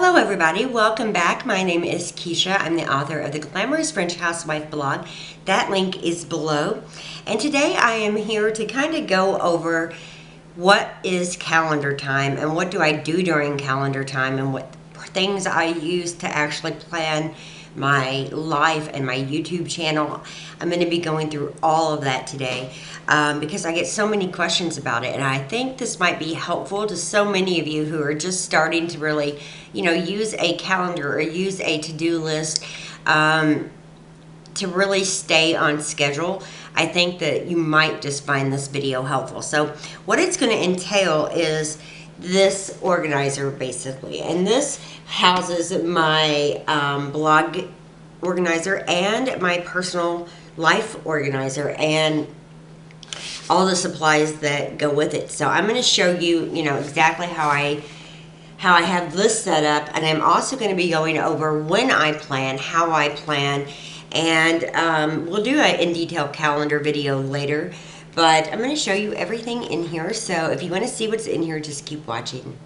Hello everybody, welcome back. My name is Kisha. I'm the author of the Glamorous French Housewife blog. That link is below. And today I am here to kind of go over what is calendar time and what do I do during calendar time and what things I use to actually plan my life and my YouTube channel. I'm going to be going through all of that today because I get so many questions about it, and I think this might be helpful to so many of you who are just starting to really, use a calendar or use a to-do list to really stay on schedule. I think that you might just find this video helpful. So what it's going to entail is this organizer basically, and this houses my blog organizer and my personal life organizer and all the supplies that go with it. So I'm going to show you, exactly how I have this set up, and I'm also going to be going over when I plan, how I plan, and we'll do an in-detail calendar video later. But I'm going to show you everything in here, so if you want to see what's in here, just keep watching.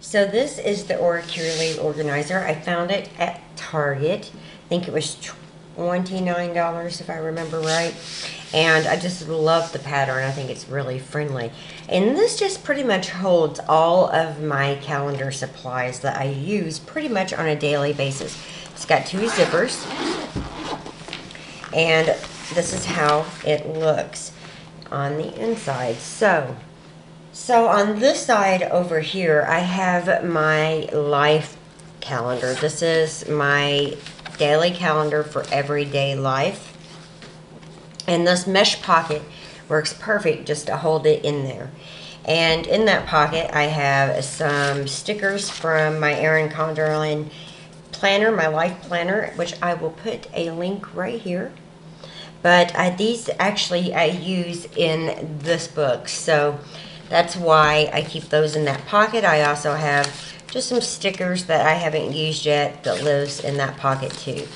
So this is the Oracurely organizer. I found it at Target. I think it was $29 if I remember right. And I just love the pattern. I think it's really friendly. And this just pretty much holds all of my calendar supplies that I use pretty much on a daily basis. It's got two zippers. And this is how it looks on the inside. So on this side over here, I have my life calendar. This is my daily calendar for everyday life. And this mesh pocket works perfect just to hold it in there. And in that pocket, I have some stickers from my Erin Condren planner, my life planner, which I will put a link right here. But these actually I use in this book, so that's why I keep those in that pocket. I also have just some stickers that I haven't used yet that lives in that pocket too.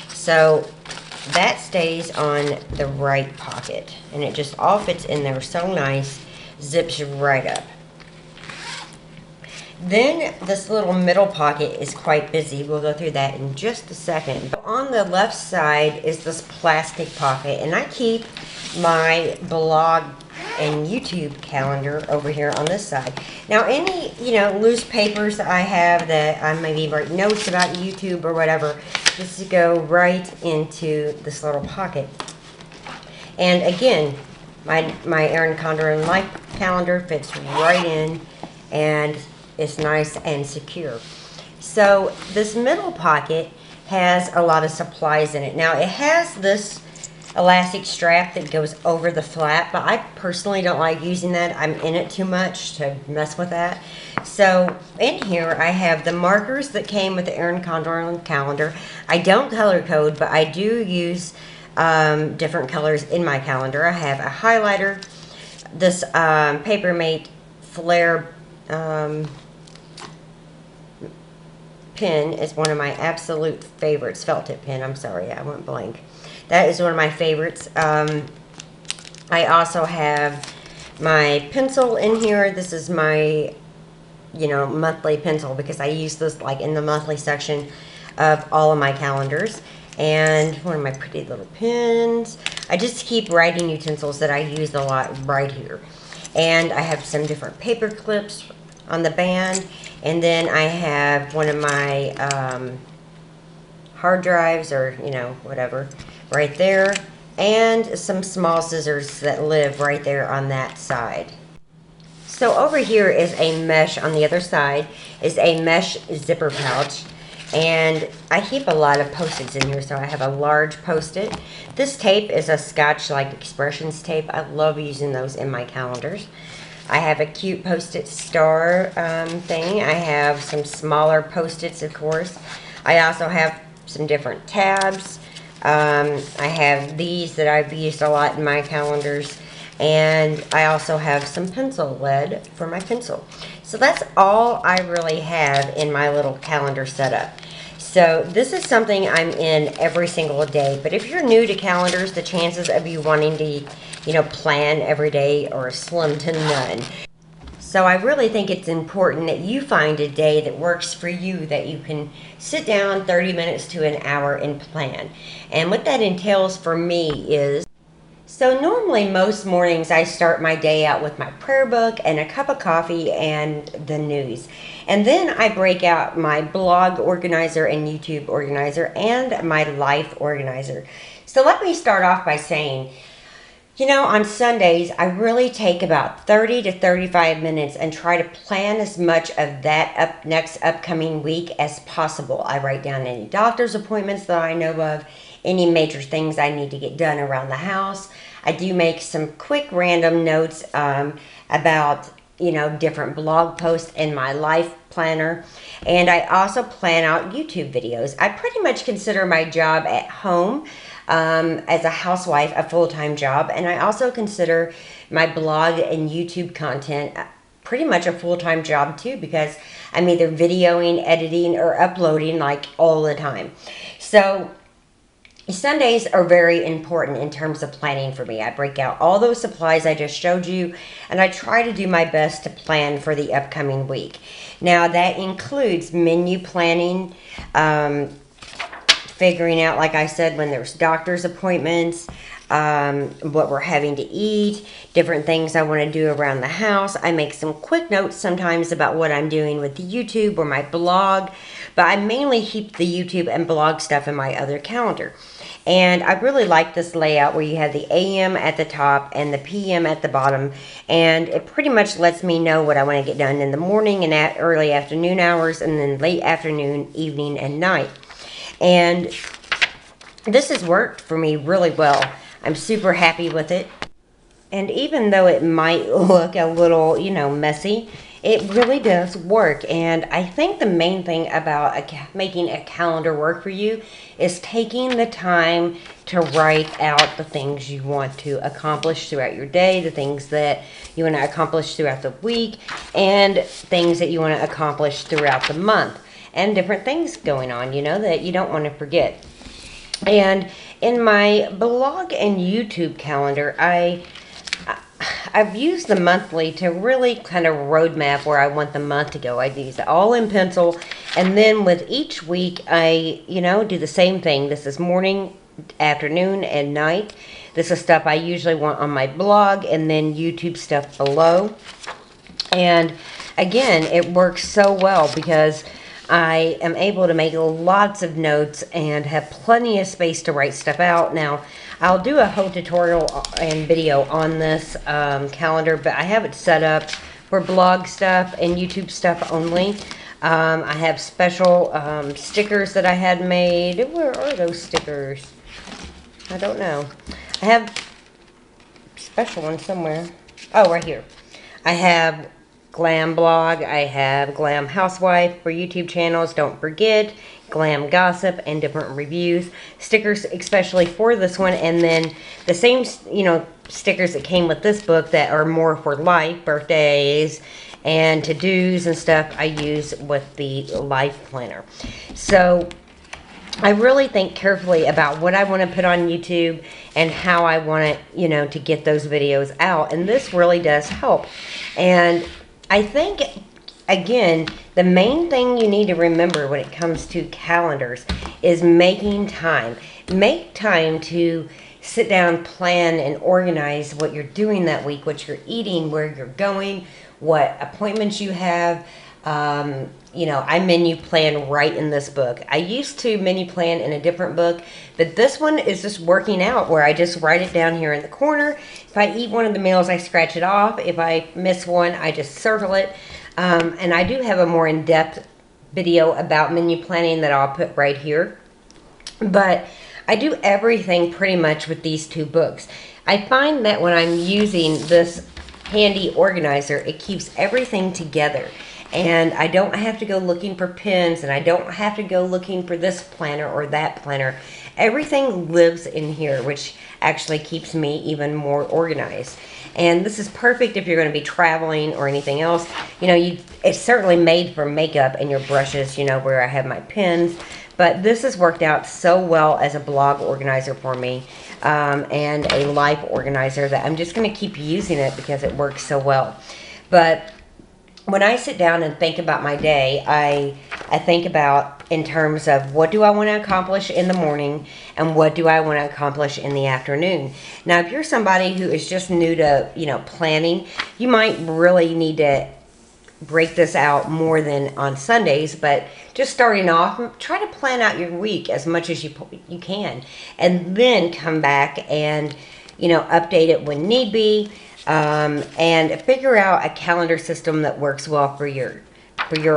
So that stays on the right pocket, and it just all fits in there so nice, zips right up. Then this little middle pocket is quite busy. We'll go through that in just a second. On the left side is this plastic pocket, and I keep my blog and YouTube calendar over here on this side. Now any, loose papers that I have that I maybe write notes about YouTube or whatever, just go right into this little pocket. And again, my Erin Condren life calendar fits right in, and it's nice and secure. So this middle pocket has a lot of supplies in it. Now it has this elastic strap that goes over the flap, but I personally don't like using that. I'm in it too much to mess with that. So in here I have the markers that came with the Erin Condren calendar. I don't color code, but I do use different colors in my calendar. I have a highlighter. This Papermate Flare pen is one of my absolute favorites. Felt tip pen, I'm sorry, I went blank. That is one of my favorites. I also have my pencil in here. This is my, monthly pencil, because I use this like in the monthly section of all of my calendars. And one of my pretty little pens. I just keep writing utensils that I use a lot right here. And I have some different paper clips on the band. And then I have one of my hard drives, or whatever, right there, and some small scissors that live right there on that side. So over here is a mesh, on the other side is a mesh zipper pouch, and I keep a lot of Post-its in here. So I have a large Post-it. This tape is a Scotch like Expressions tape. I love using those in my calendars. I have a cute Post-it star thing. I have some smaller Post-its, of course. I also have some different tabs. I have these that I've used a lot in my calendars, and I also have some pencil lead for my pencil. So that's all I really have in my little calendar setup. So this is something I'm in every single day, but if you're new to calendars, the chances of you wanting to, plan every day are slim to none. So I really think it's important that you find a day that works for you, that you can sit down 30 minutes to an hour and plan. And what that entails for me is, so normally most mornings I start my day out with my prayer book and a cup of coffee and the news. And then I break out my blog organizer and YouTube organizer and my life organizer. So let me start off by saying, you know, on Sundays, I really take about 30 to 35 minutes and try to plan as much of that next upcoming week as possible. I write down any doctor's appointments that I know of, any major things I need to get done around the house. I do make some quick random notes about, you know, different blog posts in my life planner. And I also plan out YouTube videos. I pretty much consider my job at home as a housewife a full-time job, and I also consider my blog and YouTube content pretty much a full-time job too, because I'm either videoing, editing, or uploading like all the time. So Sundays are very important in terms of planning for me. I break out all those supplies I just showed you, and I try to do my best to plan for the upcoming week. Now that includes menu planning, figuring out, like I said, when there's doctor's appointments, what we're having to eat, different things I want to do around the house. I make some quick notes sometimes about what I'm doing with the YouTube or my blog, but I mainly keep the YouTube and blog stuff in my other calendar. And I really like this layout where you have the AM at the top and the PM at the bottom, and it pretty much lets me know what I want to get done in the morning and at early afternoon hours, and then late afternoon, evening, and night. And this has worked for me really well. I'm super happy with it. And even though it might look a little, you know, messy, it really does work. And I think the main thing about making a calendar work for you is taking the time to write out the things you want to accomplish throughout your day, the things that you want to accomplish throughout the week, and things that you want to accomplish throughout the month. And different things going on, you know, that you don't want to forget. And in my blog and YouTube calendar, I've used the monthly to really kind of roadmap where I want the month to go. I use it all in pencil, and then with each week I, you know, do the same thing. This is morning, afternoon, and night. This is stuff I usually want on my blog, and then YouTube stuff below. And again, it works so well because I am able to make lots of notes and have plenty of space to write stuff out. Now, I'll do a whole tutorial and video on this calendar, but I have it set up for blog stuff and YouTube stuff only. I have special stickers that I had made. Where are those stickers? I don't know. I have special ones somewhere. Oh, right here. I have Glam Blog, I have Glam Housewife for YouTube channels, don't forget, Glam Gossip, and different reviews. Stickers especially for this one, and then the same, you know, stickers that came with this book that are more for life, birthdays, and to-dos and stuff I use with the life planner. So I really think carefully about what I want to put on YouTube and how I want it, you know, to get those videos out, and this really does help. And I think, again, the main thing you need to remember when it comes to calendars is making time. Make time to sit down, plan, and organize what you're doing that week, what you're eating, where you're going, what appointments you have. You know, I menu plan right in this book. I used to menu plan in a different book, but this one is just working out where I just write it down here in the corner. If I eat one of the meals, I scratch it off. If I miss one, I just circle it. And I do have a more in-depth video about menu planning that I'll put right here. But I do everything pretty much with these two books. I find that when I'm using this handy organizer, it keeps everything together. And I don't have to go looking for pens, and I don't have to go looking for this planner or that planner. Everything lives in here, which actually keeps me even more organized. And this is perfect if you're going to be traveling or anything else. You know, it's certainly made for makeup and your brushes, you know, where I have my pens. But this has worked out so well as a blog organizer for me, and a life organizer, that I'm just going to keep using it because it works so well. But when I sit down and think about my day, I think about in terms of what do I want to accomplish in the morning and what do I want to accomplish in the afternoon. Now, if you're somebody who is just new to, planning, you might really need to break this out more than on Sundays, but just starting off, try to plan out your week as much as you can, and then come back and, update it when need be. And figure out a calendar system that works well for your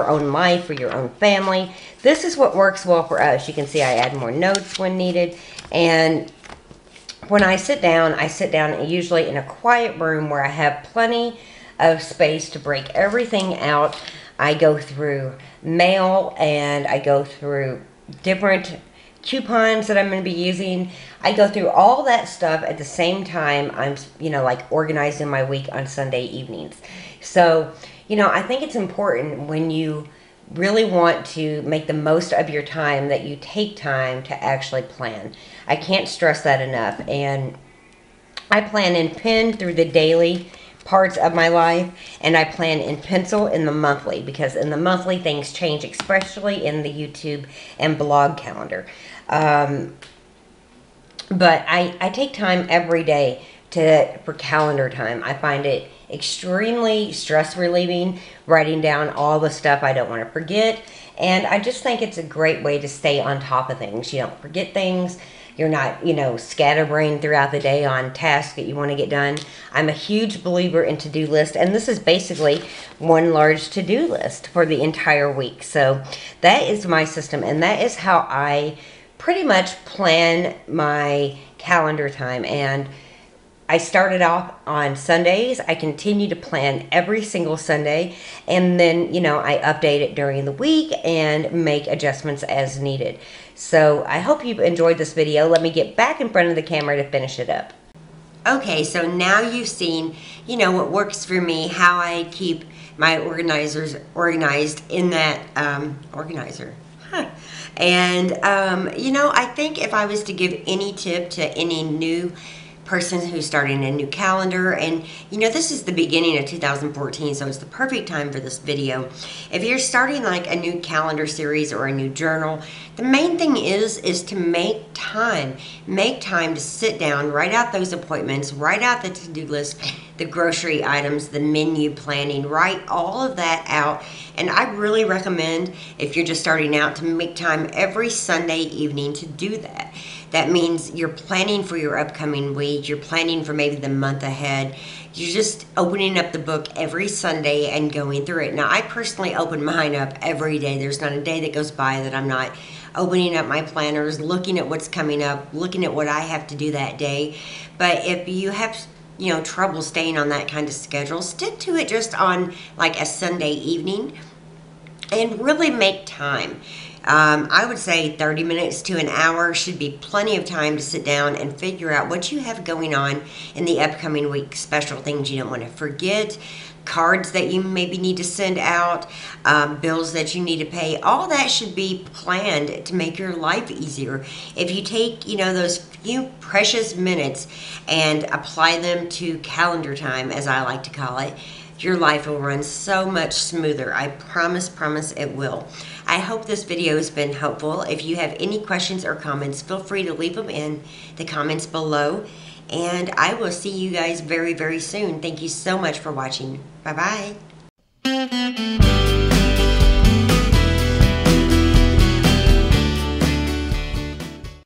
own life, for your own family. This is what works well for us. You can see I add more notes when needed. And when I sit down usually in a quiet room where I have plenty of space to break everything out. I go through mail and I go through different coupons that I'm going to be using. I go through all that stuff at the same time I'm, like organizing my week on Sunday evenings. So, I think it's important when you really want to make the most of your time that you take time to actually plan. I can't stress that enough. And I plan in pen through the daily parts of my life, and I plan in pencil in the monthly, because in the monthly things change, especially in the YouTube and blog calendar. But I take time every day for calendar time. I find it extremely stress relieving, writing down all the stuff I don't want to forget, and I just think it's a great way to stay on top of things. You don't forget things. You're not, scatterbrained throughout the day on tasks that you want to get done. I'm a huge believer in to-do lists, and this is basically one large to-do list for the entire week. So that is my system, and that is how I pretty much plan my calendar time. And I started off on Sundays. I continue to plan every single Sunday, and then, I update it during the week and make adjustments as needed. So I hope you've enjoyed this video. Let me get back in front of the camera to finish it up. Okay, so now you've seen, what works for me, how I keep my organizers organized in that organizer. And, I think if I was to give any tip to any new person who's starting a new calendar, and this is the beginning of 2014, so it's the perfect time for this video. If you're starting like a new calendar series or a new journal, the main thing is to make time to sit down, write out those appointments, write out the to-do list, the grocery items, the menu planning, write all of that out. And I really recommend, if you're just starting out, to make time every Sunday evening to do that. That means you're planning for your upcoming week, you're planning for maybe the month ahead. You're just opening up the book every Sunday and going through it. Now, I personally open mine up every day. There's not a day that goes by that I'm not opening up my planners, looking at what's coming up, looking at what I have to do that day. But if you have trouble staying on that kind of schedule, stick to it just on like a Sunday evening and really make time. I would say 30 minutes to an hour should be plenty of time to sit down and figure out what you have going on in the upcoming week, special things you don't want to forget, cards that you maybe need to send out, bills that you need to pay. All that should be planned to make your life easier. If you take, those few precious minutes and apply them to calendar time, as I like to call it, your life will run so much smoother. I promise it will. I hope this video has been helpful. If you have any questions or comments, feel free to leave them in the comments below. And I will see you guys very, very soon. Thank you so much for watching. Bye-bye.